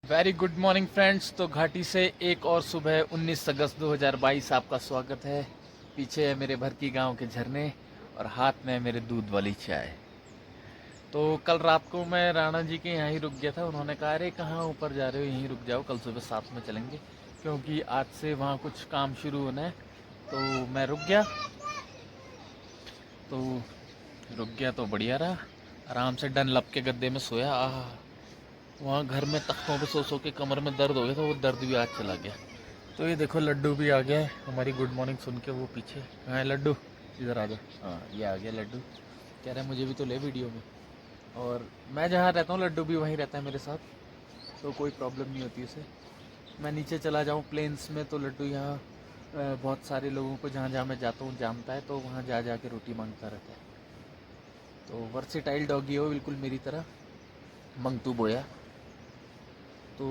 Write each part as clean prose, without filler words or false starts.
Very good morning friends. तो घाटी से एक और सुबह 19 अगस्त 2022 आपका स्वागत है। पीछे है मेरे भरकी गांव के झरने और हाथ में है मेरे दूध वाली चाय। तो कल रात को मैं राणा जी के यहाँ ही रुक गया था। उन्होंने कहा अरे कहाँ ऊपर जा रहे हो, यहीं रुक जाओ, कल सुबह साथ में चलेंगे, क्योंकि आज से वहाँ कुछ काम शुरू होना है। तो मैं रुक गया। तो बढ़िया रहा। आराम से डनलप के गद्दे में सोया। आह, वहाँ घर में तख्तों पे सो के कमर में दर्द हो गया था, वो दर्द भी आज चला गया। तो ये देखो लड्डू भी आ गया है हमारी गुड मॉर्निंग सुन के। वो पीछे कहाँ है लड्डू, इधर आ जाओ। हाँ, ये आ गया लड्डू। कह रहा है मुझे भी तो ले वीडियो में। और मैं जहाँ रहता हूँ लड्डू भी वहीं रहता है मेरे साथ, तो कोई प्रॉब्लम नहीं होती उसे। मैं नीचे चला जाऊँ प्लेन्स में तो लड्डू यहाँ बहुत सारे लोगों को जहाँ जहाँ मैं जाता हूँ जानता है, तो वहाँ जा जा के रोटी मांगता रहता है। तो वर्सेटाइल डॉगी हो बिल्कुल मेरी तरह, मंगतू बोया। तो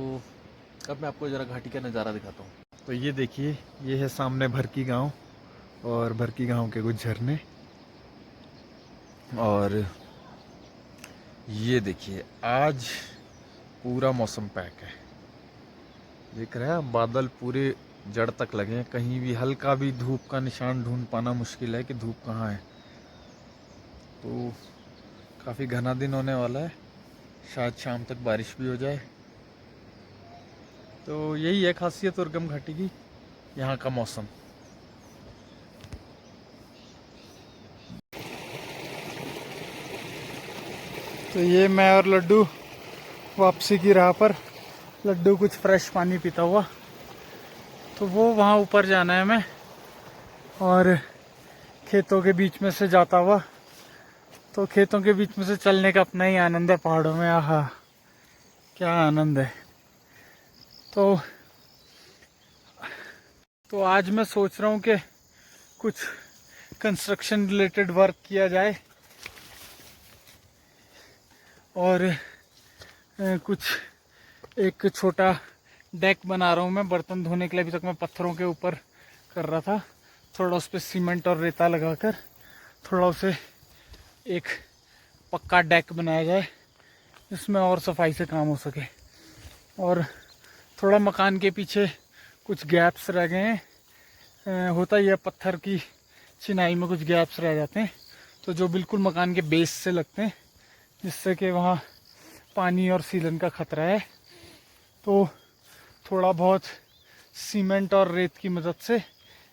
अब मैं आपको ज़रा घाटी का नज़ारा दिखाता हूँ। तो ये देखिए, ये है सामने भरकी गांव और भरकी गांव के कुछ झरने। और ये देखिए आज पूरा मौसम पैक है। देख रहे हैं, बादल पूरे जड़ तक लगे हैं। कहीं भी हल्का भी धूप का निशान ढूंढ पाना मुश्किल है कि धूप कहाँ है। तो काफ़ी घना दिन होने वाला है, शायद शाम तक बारिश भी हो जाए। तो यही है खासियत उर्गम घाटी की, यहाँ का मौसम। तो ये मैं और लड्डू वापसी की राह पर। लड्डू कुछ फ्रेश पानी पीता हुआ, तो वो वहाँ ऊपर जाना है हमें। और खेतों के बीच में से जाता हुआ, तो खेतों के बीच में से चलने का अपना ही आनंद है पहाड़ों में। आहा, क्या आनंद है। तो आज मैं सोच रहा हूँ कि कुछ कंस्ट्रक्शन रिलेटेड वर्क किया जाए और कुछ एक छोटा डेक बना रहा हूँ मैं बर्तन धोने के लिए। अभी तक मैं पत्थरों के ऊपर कर रहा था, थोड़ा उस पर सीमेंट और रेता लगाकर थोड़ा उसे एक पक्का डेक बनाया जाए जिसमें और सफाई से काम हो सके। और थोड़ा मकान के पीछे कुछ गैप्स रह गए हैं। होता ही है, पत्थर की चिनाई में कुछ गैप्स रह जाते हैं, तो जो बिल्कुल मकान के बेस से लगते हैं, जिससे कि वहाँ पानी और सीलन का खतरा है। तो थोड़ा बहुत सीमेंट और रेत की मदद से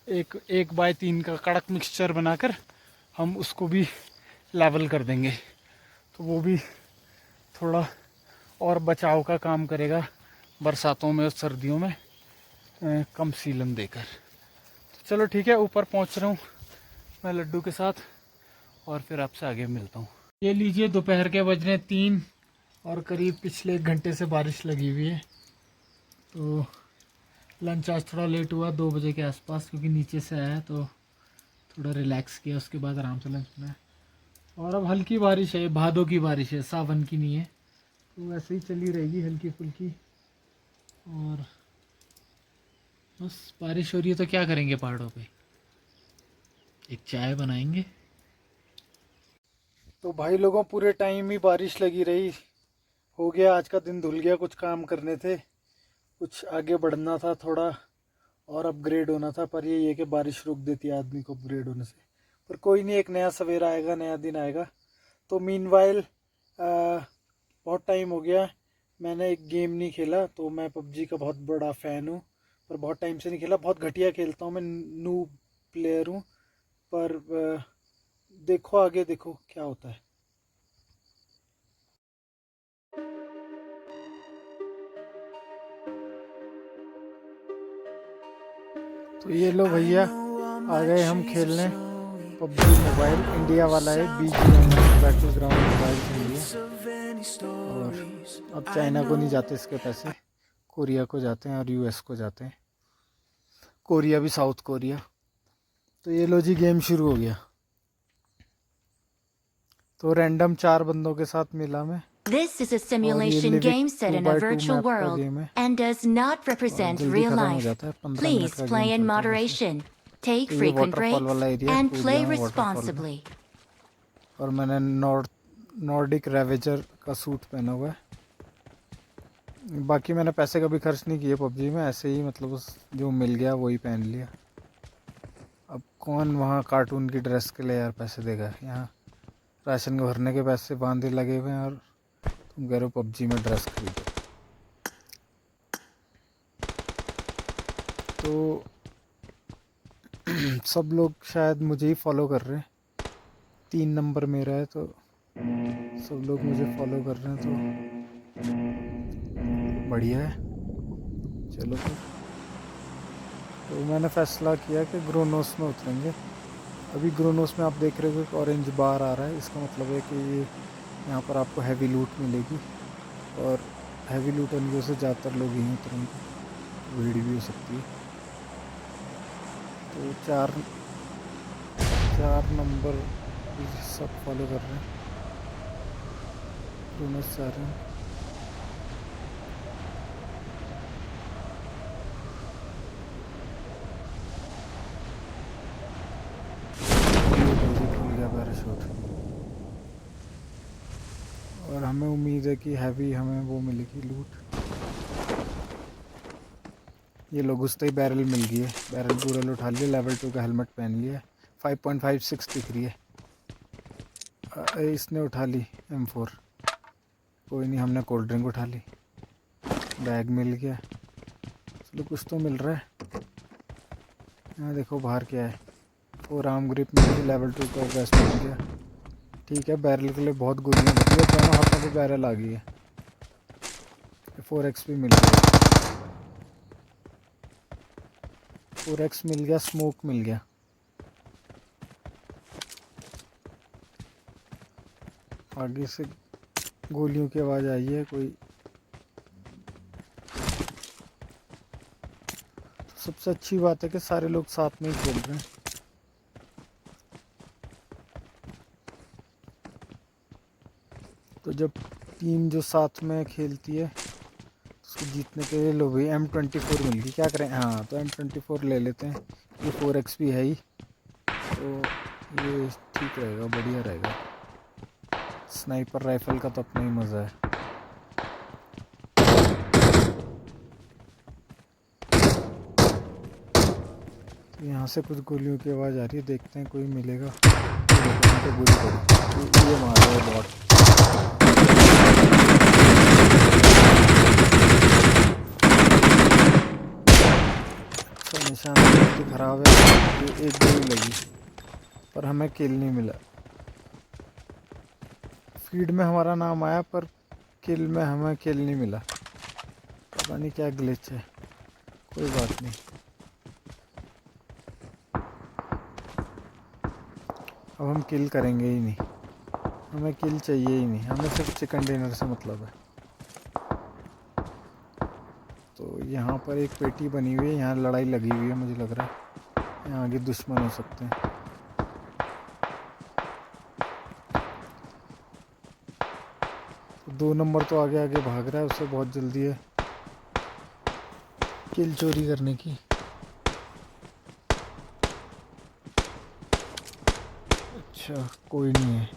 एक 1x3 का कड़क मिक्सचर बनाकर हम उसको भी लेवल कर देंगे। तो वो भी थोड़ा और बचाव का काम करेगा बरसातों में और सर्दियों में कम सीलन देकर। तो चलो ठीक है, ऊपर पहुंच रहा हूँ मैं लड्डू के साथ और फिर आपसे आगे मिलता हूँ। ये लीजिए, दोपहर के बज रहे 3 और करीब पिछले 1 घंटे से बारिश लगी हुई है। तो लंच आज थोड़ा लेट हुआ, 2 बजे के आसपास, क्योंकि नीचे से आया तो थोड़ा रिलैक्स किया, उसके बाद आराम से लंच बनाया। और अब हल्की बारिश है, भादों की बारिश है, सावन की नहीं है। तो ऐसे ही चली रहेगी हल्की फुल्की। और बस बारिश हो रही है तो क्या करेंगे, पहाड़ों पे एक चाय बनाएंगे। तो भाई लोगों, पूरे टाइम ही बारिश लगी रही। हो गया आज का दिन, धुल गया। कुछ काम करने थे, कुछ आगे बढ़ना था थोड़ा और अपग्रेड होना था, पर ये कि बारिश रोक देती है आदमी को अपग्रेड होने से। पर कोई नहीं, एक नया सवेरा आएगा, नया दिन आएगा। तो मीनवाइल बहुत टाइम हो गया मैंने एक गेम नहीं खेला। तो मैं पबजी का बहुत बड़ा फ़ैन हूँ, पर बहुत टाइम से नहीं खेला। बहुत घटिया खेलता हूँ मैं, नूब प्लेयर हूँ। पर देखो आगे, देखो क्या होता है। तो ये लो भैया, आ गए हम खेलने पबजी मोबाइल। इंडिया वाला है, BGMI battle ground mobile India. और अब चाइना को नहीं जाते इसके पैसे, कोरिया को जाते हैं और US को जाते हैं। कोरिया भी साउथ कोरिया। तो ये लो जी, गेम शुरू हो गया। तो रैंडम 4 बंदों के साथ मिला मैं। This is a simulation game set in a virtual world and does not represent real life. Please play in moderation, take frequent breaks, and play responsibly. और मैंने नॉर्डिक रेवेजर का सूट पहना हुआ है। बाकी मैंने पैसे कभी खर्च नहीं किए पबजी में, ऐसे ही मतलब उस जो मिल गया वही पहन लिया। अब कौन वहाँ कार्टून की ड्रेस के लिए यार पैसे देगा, यहाँ राशन भरने के पैसे बांधे लगे हुए हैं और तुम कह रहे हो पबजी में ड्रेस खरीदो। तो सब लोग शायद मुझे ही फॉलो कर रहे हैं, 3 नंबर मेरा है तो सब लोग मुझे फॉलो कर रहे हैं, तो बढ़िया है। चलो फिर तो मैंने फ़ैसला किया कि ग्रोनोस में उतरेंगे। अभी ग्रोनोस में आप देख रहे हो कि ऑरेंज बार आ रहा है, इसका मतलब है कि ये यहाँ पर आपको हैवी लूट मिलेगी और हैवी लूट होने की वजह से ज़्यादातर लोग यहीं उतरेंगे, भीड़ भी हो सकती है। तो 4 नंबर सब फॉलो कर रहे हैं, ग्रोनोस जा रहे हैं। पैराशूट और हमें उम्मीद है कि हैवी हमें वो मिलेगी लूट। ये लोग घुसते ही बैरल मिल गई है, बैरल पूरा उठा लिया, लेवल 2 का हेलमेट पहन लिया, 5.56 दिख रही है। इसने उठा ली M4, कोई नहीं, हमने कोल्ड ड्रिंक उठा ली, बैग मिल गया, चलो कुछ तो मिल रहा है। यहाँ देखो बाहर क्या है, वो राम ग्रिप मिल गई, लेवल 2 का वेस्ट मिल गया। ठीक है, बैरल के लिए बहुत गोलियाँ बची है, दोनों हाथों पे बैरल आ गई है। 4x भी मिल गया, 4x मिल गया, स्मोक मिल गया। आगे से गोलियों की आवाज़ आई है कोई। तो सबसे अच्छी बात है कि सारे लोग साथ में ही खेल रहे हैं। तो जब टीम जो साथ में खेलती है उसको जीतने के लिए, लो भाई M24 मिल गई, क्या करें। हाँ तो M24 ले लेते हैं, ये 4x भी है ही, तो ये ठीक रहेगा, बढ़िया रहेगा। स्नाइपर राइफल का तो अपना ही मज़ा है। तो यहाँ से कुछ गोलियों की आवाज़ आ रही है, देखते हैं कोई मिलेगा तो गोली करी, ये मार रहा है बॉट। अच्छा निशान बहुत ही ख़राब है, ये एक गोली लगी पर हमें किल नहीं मिला। फीड में हमारा नाम आया पर किल में हमें किल नहीं मिला, पता नहीं क्या ग्लिच है, कोई बात नहीं। अब हम किल करेंगे ही नहीं, हमें किल चाहिए ही नहीं, हमें सिर्फ चिकन डिनर से मतलब है। तो यहाँ पर एक पेटी बनी हुई है, यहाँ लड़ाई लगी हुई है, मुझे लग रहा है यहाँ आगे दुश्मन हो सकते हैं। तो 2 नंबर तो आगे आगे भाग रहा है, उसे बहुत जल्दी है किल चोरी करने की। अच्छा कोई नहीं है,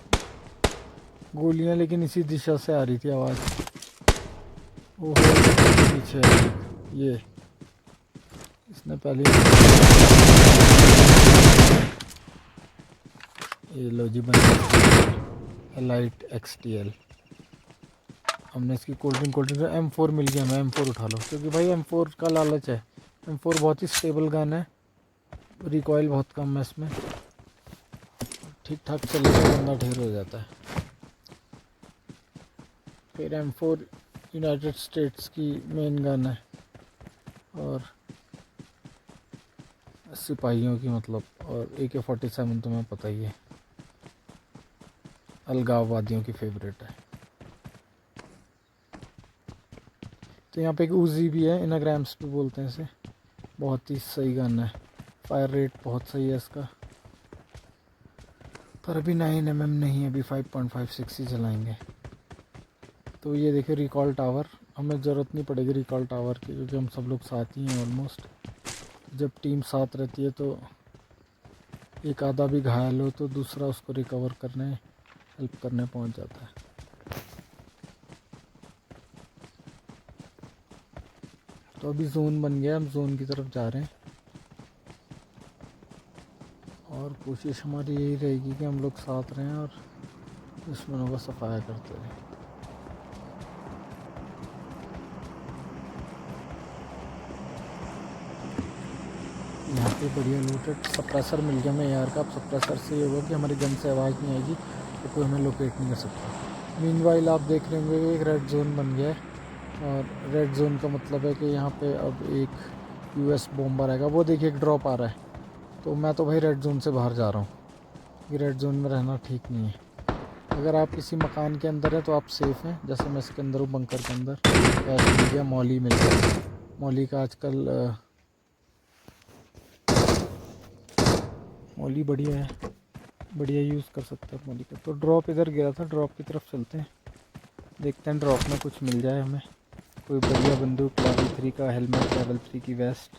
गोलियां लेकिन इसी दिशा से आ रही थी आवाज़। वो पीछे ये इसने पहले, ये लो जी बन लाइट XTL। हमने इसकी कोल्ड ड्रिंक M4 मिल गया, हमें M4 उठा लो, क्योंकि भाई M4 का लालच है। M4 बहुत ही स्टेबल गन है, रिकॉइल बहुत कम है इसमें, ठीक ठाक चलेगा, बंदा ढेर हो जाता है। फिर M4 यूनाइटेड स्टेट्स की मेन गन है और सिपाहियों की मतलब, और AK-47 तुम्हें पता ही है, अलगाववादियों की फेवरेट है। तो यहाँ पे एक उजी भी है, इनाग्राम्स भी बोलते हैं इसे, बहुत ही सही गन है, फायर रेट बहुत सही है इसका, पर अभी 9mm नहीं, अभी 5.56 ही चलाएंगे। तो ये देखिए रिकॉल टावर, हमें ज़रूरत नहीं पड़ेगी रिकॉल टावर की, क्योंकि हम सब लोग साथ ही हैं ऑलमोस्ट। जब टीम साथ रहती है तो एक आधा भी घायल हो तो दूसरा उसको रिकवर करने, हेल्प करने पहुंच जाता है। तो अभी जोन बन गया, हम जोन की तरफ जा रहे हैं और कोशिश हमारी यही रहेगी कि हम लोग साथ रहें और दुश्मनों का सफाया करते रहें। यहाँ पे बढ़िया लूटेड सप्रेसर मिल गया मैं यार का। अब सप्रेसर से ये होगा कि हमारी गन से आवाज़ नहीं आएगी तो कोई हमें लोकेट नहीं कर सकता। मीनवाइल आप देख रहे होंगे एक रेड जोन बन गया है और रेड जोन का मतलब है कि यहाँ पे अब एक यूएस बॉम्बर आएगा। वो देखिए एक ड्रॉप आ रहा है, तो मैं तो भाई रेड जोन से बाहर जा रहा हूँ। ये रेड जोन में रहना ठीक नहीं है। अगर आप किसी मकान के अंदर हैं तो आप सेफ़ हैं, जैसे मैं इसके अंदर हूँ बंकर के अंदर। कैश मिल गया, मॉली मिल गया। मॉली का आजकल मॉली बढ़िया है, बढ़िया यूज़ कर सकते हैं मॉली का। तो ड्रॉप इधर गिरा था, ड्रॉप की तरफ चलते हैं, देखते हैं ड्रॉप में कुछ मिल जाए हमें। कोई बढ़िया बंदूक, लेवल 3 का हेलमेट, लेवल 3 की वेस्ट।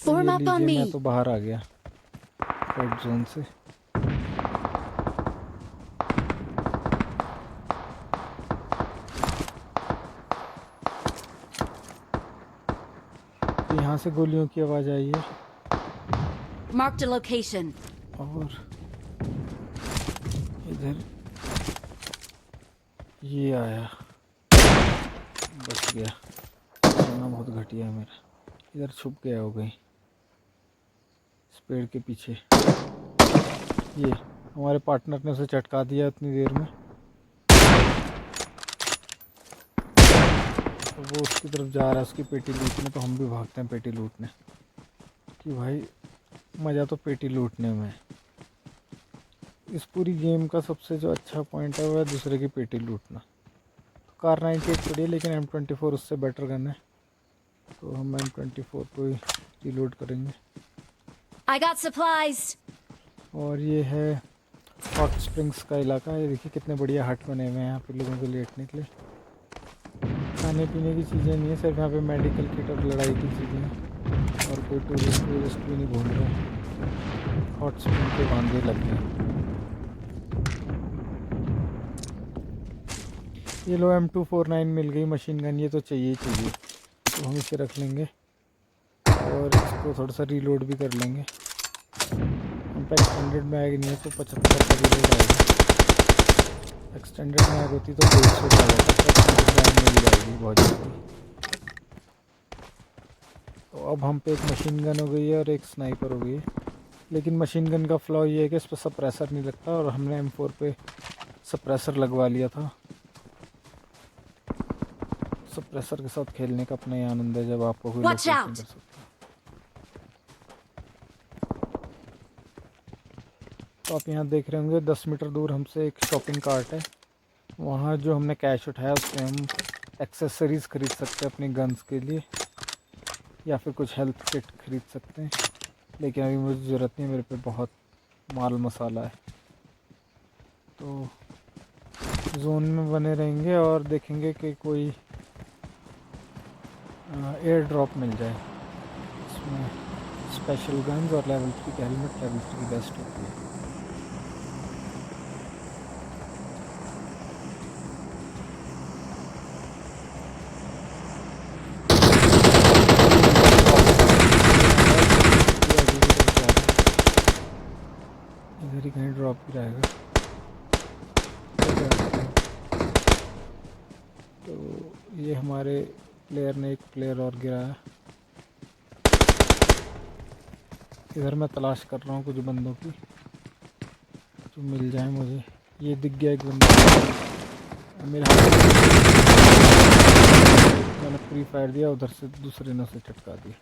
तो ये लीजिए, मैं तो बाहर आ गया रेड जोन से। तो यहाँ से गोलियों की आवाज़ आई है। Marked a location. और इधर ये आया, बच गया। खाना बहुत घटिया है मेरा। इधर छुप गया हो गई इस पेड़ के पीछे। ये हमारे पार्टनर ने उसे चटका दिया इतनी देर में, तो वो उसकी तरफ जा रहा है उसकी पेटी लूटने। तो हम भी भागते हैं पेटी लूटने कि भाई मज़ा तो पेटी लूटने में है। इस पूरी गेम का सबसे जो अच्छा पॉइंट है वो है दूसरे की पेटी लूटना। तो कार 98 पड़ी है लेकिन M24 उससे बेटर गन है, तो हम M24 को ही रीलोड करेंगे। I got supplies. और ये है हॉट स्प्रिंग्स का इलाका। ये देखिए कितने बढ़िया हट बने हुए हैं यहाँ पे लोगों को लेटने के लिए। खाने पीने की चीज़ें नहीं है, सिर्फ यहाँ पे मेडिकल किट और लड़ाई की चीज़ें हैं। और कोई टूरिस्ट भी नहीं घूम रहा है। हॉट स्प्रिंग के बांधे लग गए। ये लो M249 मिल गई मशीन गन, ये तो चाहिए ही चाहिए, तो हम इसे रख लेंगे और इसको थोड़ा सा रीलोड भी कर लेंगे। हम पे एक्सटेंडेड मैग नहीं है तो 75 का रीलोड आएगा। एक्सटेंडेड मैग होती तो 150 का आ जाता, एक्सटेंडेड मैग मिल जाएगी बहुत जल्दी। तो अब हम पे एक मशीन गन हो गई है और एक स्नाइपर हो गई है, लेकिन मशीन गन का फ्लॉ ये है कि इस पर सप्रेसर नहीं लगता और हमने M4 पे सप्रेसर लगवा लिया था। सप्रेसर के साथ खेलने का अपना ही आनंद है जब आपको कोई लोकेट नहीं कर सकता। तो आप यहाँ देख रहे होंगे 10 मीटर दूर हमसे एक शॉपिंग कार्ट है। वहाँ जो हमने कैश उठाया उससे हम एक्सेसरीज़ खरीद सकते हैं अपनी गन्स के लिए, या फिर कुछ हेल्थ किट खरीद सकते हैं। लेकिन अभी मुझे ज़रूरत नहीं, मेरे पे बहुत माल मसाला है। तो जोन में बने रहेंगे और देखेंगे कि कोई एयर ड्रॉप मिल जाए। इसमें स्पेशल गन्स और लेवल 3 का हेलमेट, लेवल 3 की बेस्ट होती है। इधर ही कहीं ड्रॉप भी रहेगा। तो ये हमारे प्लेयर ने एक प्लेयर और गिराया। इधर मैं तलाश कर रहा हूँ कुछ बंदों की जो मिल जाए मुझे। ये दिख गया एक बंदा मेरे हाथ में, मैंने फ्री फायर दिया, उधर से दूसरे ने उसे चटका दिया।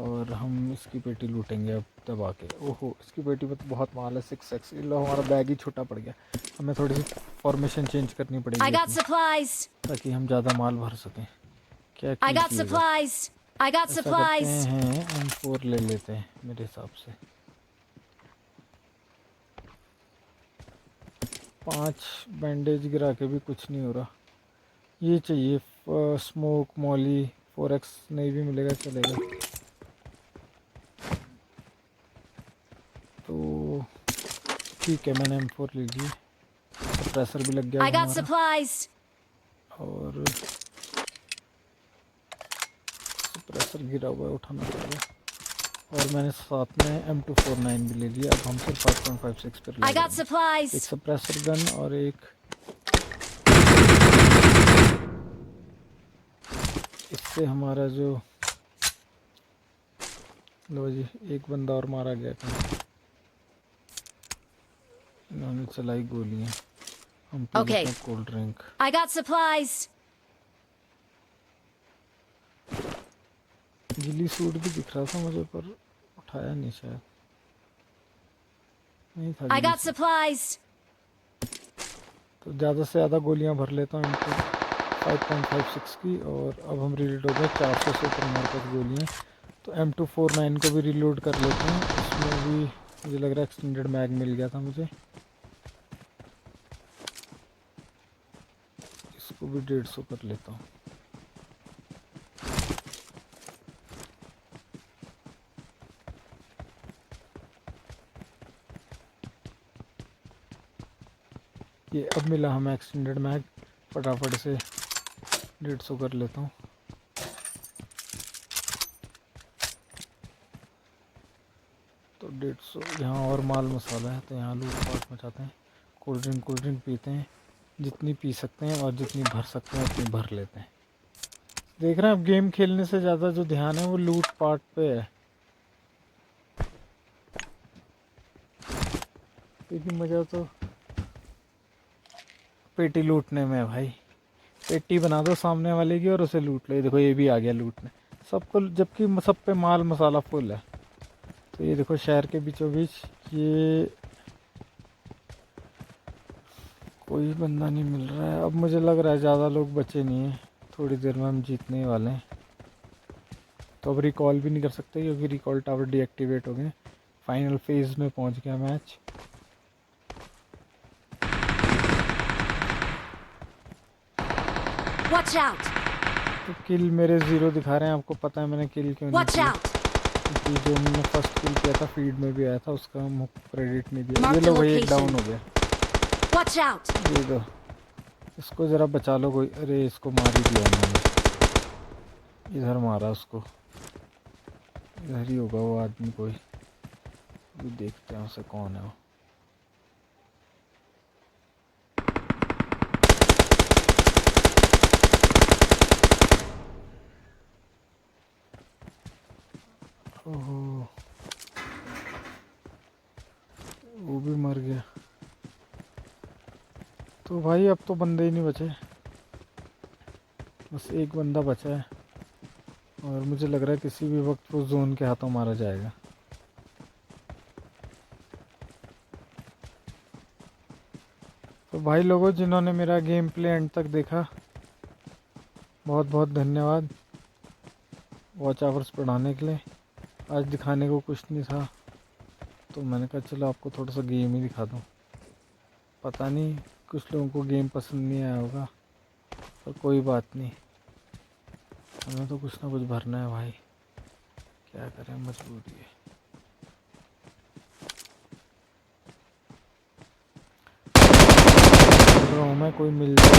और हम इसकी पेटी लूटेंगे अब दबा के। ओहो, इसकी पेटी में तो बहुत माल है, 6x। लो हमारा बैग ही छोटा पड़ गया, हमें थोड़ी सी फॉर्मेशन चेंज करनी पड़ेगी ताकि हम ज़्यादा माल भर सकें। क्या करते हैं, M4 ले लेते हैं मेरे हिसाब से। 5 बैंडेज गिरा के भी कुछ नहीं हो रहा। ये चाहिए स्मोक, मॉली, 4x नहीं भी मिलेगा चलेगा। तो ठीक है, मैंने M4 ले ली, सप्रेसर भी लग गया हमारा। और प्रेशर गिरा हुआ है, उठाना पड़ेगा। और मैंने साथ में M249 भी ले लिया। अब हम सिर्फ 5.56 पर I got supplies. एक सप्रेसर गन और एक इससे हमारा जो लो जी, एक बंदा और मारा गया था। इन्होंने चलाई गोलियां। हम पी लेते हैं cold drink. I got supplies. गिली सूट भी दिख रहा था मुझे, पर उठाया नहीं शायद। नहीं था I गिली got सूट। supplies. तो ज़्यादा से ज़्यादा गोलियां भर लेता हूँ इनको 5.56 की। और अब हम रिलोड हो गए 400 से ऊपर हमारे पास गोलियाँ। तो M249 को भी रिलोड कर लेते हैं। इसमें भी मुझे लग रहा है एक्सटेंडेड मैग मिल गया था मुझे। इसको भी 150 कर लेता हूँ। ये अब मिला हमें एक्सटेंडेड मैग, फटाफट से 150 कर लेता हूँ। तो 150 यहाँ और माल मसाला है, तो यहाँ लूट पाट मचाते हैं। कोल्ड ड्रिंक पीते हैं, जितनी पी सकते हैं और जितनी भर सकते हैं उतनी भर लेते हैं। देख रहे हैं, अब गेम खेलने से ज़्यादा जो ध्यान है वो लूट पाट पे है, क्योंकि मज़ा तो पेटी लूटने में है भाई। पेटी बना दो सामने वाले की और उसे लूट लो। ये देखो, ये भी आ गया लूटने सबको, जबकि सब पे माल मसाला फुल है। तो ये देखो, शहर के बीचों बीच ये कोई बंदा नहीं मिल रहा है। अब मुझे लग रहा है ज़्यादा लोग बचे नहीं हैं, थोड़ी देर में हम जीतने वाले हैं। तो अब रिकॉल भी नहीं कर सकते क्योंकि रिकॉल टावर डीएक्टिवेट हो गए। फाइनल फेज में पहुंच गया मैच। Watch out. तो किल मेरे 0 दिखा रहे हैं। आपको पता है मैंने किल क्यों नहीं Watch किया? out. क्योंकि जो मैंने फर्स्ट किल किया था फीड में भी आया था, उसका क्रेडिट नहीं दिया। Mark ये the लो भाई, एक location. डाउन हो गया। Watch out. ये दो, इसको ज़रा बचा लो कोई। अरे इसको मार ही दिया उन्होंने, इधर मारा उसको। इधर ही होगा वो आदमी कोई, भी देखते हैं उसे कौन है वो। ओहो, वो भी मर गया। तो भाई अब तो बंदे ही नहीं बचे, बस एक बंदा बचा है। और मुझे लग रहा है किसी भी वक्त वो जोन के हाथों मारा जाएगा। तो भाई लोगों, जिन्होंने मेरा गेम प्ले एंड तक देखा, बहुत बहुत धन्यवाद वॉच आवर्स बढ़ाने के लिए। आज दिखाने को कुछ नहीं था, तो मैंने कहा चलो आपको थोड़ा सा गेम ही दिखा दूँ। पता नहीं कुछ लोगों को गेम पसंद नहीं आया होगा, पर कोई बात नहीं, हमें तो कुछ ना कुछ भरना है भाई, क्या करें, मजबूरी है। मैं कोई मिल जाए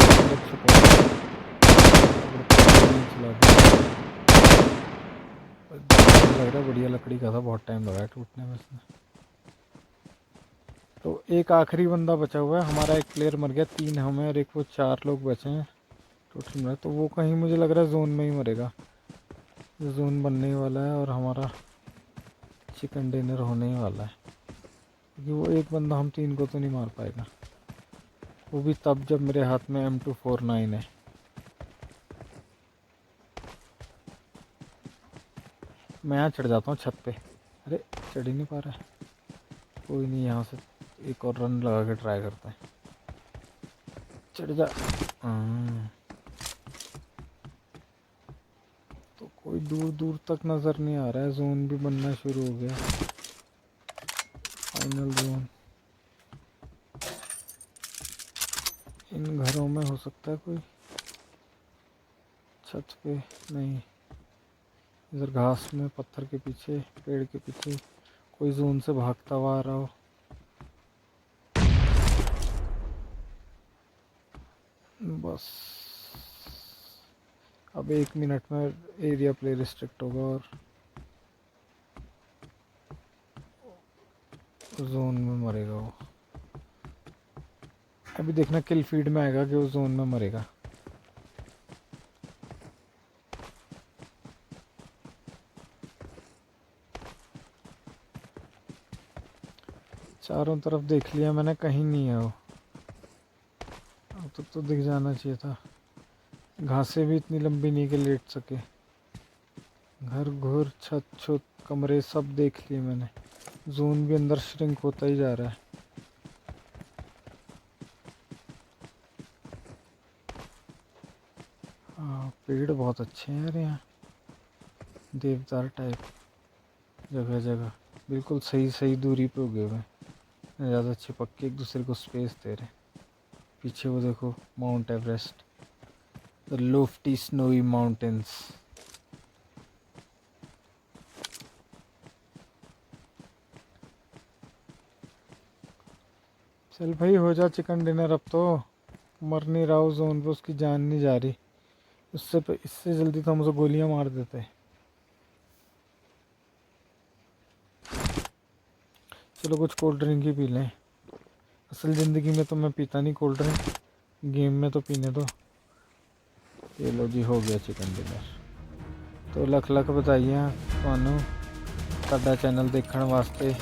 लग रहा है बढ़िया लकड़ी का था, बहुत टाइम लगा है टूटने में इसमें। तो एक आखिरी बंदा बचा हुआ है, हमारा एक प्लेयर मर गया, 3 हमें और एक वो 4 लोग बचे हैं टोटल में। तो वो कहीं मुझे लग रहा है जोन में ही मरेगा, जोन बनने ही वाला है और हमारा चिकन डिनर होने ही वाला है। क्योंकि वो एक बंदा हम 3 को तो नहीं मार पाएगा, वो भी तब जब मेरे हाथ में M249 है। मैं यहाँ चढ़ जाता हूँ छत पे। अरे चढ़ ही नहीं पा रहा है, कोई नहीं, यहाँ से एक और रन लगा के ट्राई करता है। चढ़ जा। तो कोई दूर दूर तक नज़र नहीं आ रहा है, जोन भी बनना शुरू हो गया, फाइनल जोन। इन घरों में हो सकता है कोई, छत पे नहीं, इधर घास में, पत्थर के पीछे, पेड़ के पीछे कोई जोन से भागता हुआ आ रहा हो। बस अब 1 मिनट में एरिया प्ले रिस्ट्रिक्ट होगा और जोन में मरेगा वो। अभी देखना किल फीड में आएगा कि वो जोन में मरेगा। चारों तरफ देख लिया मैंने, कहीं नहीं है वो। अब तक तो दिख जाना चाहिए था। घासें भी इतनी लंबी नहीं कि लेट सके। घर घुर छत छत कमरे सब देख लिए मैंने। जोन भी अंदर श्रिंक होता ही जा रहा है। हाँ, पेड़ बहुत अच्छे हैं यार यहाँ, देवदार टाइप जगह जगह बिल्कुल सही सही दूरी पे उगे हुए हैं। ज़्यादा चिपक के एक दूसरे को स्पेस दे रहे हैं। पीछे वो देखो, mount Everest, the Loftie snowy mountains. चल भाई हो जा चिकन डिनर। अब तो मर नहीं रहा हूँ जोन पे, उसकी जान नहीं जा रही। इससे जल्दी तो हम उसे गोलियां मार देते। चलो कुछ कोल्ड ड्रिंक ही पी लें। असल ज़िंदगी में तो मैं पीता नहीं कोल्ड ड्रिंक, गेम में तो पीने दो। ये लो जी, हो गया चिकन डिनर। तो लख लख बधाइयां ਤੁਹਾਨੂੰ ਸਾਡਾ ਚੈਨਲ ਦੇਖਣ ਵਾਸਤੇ।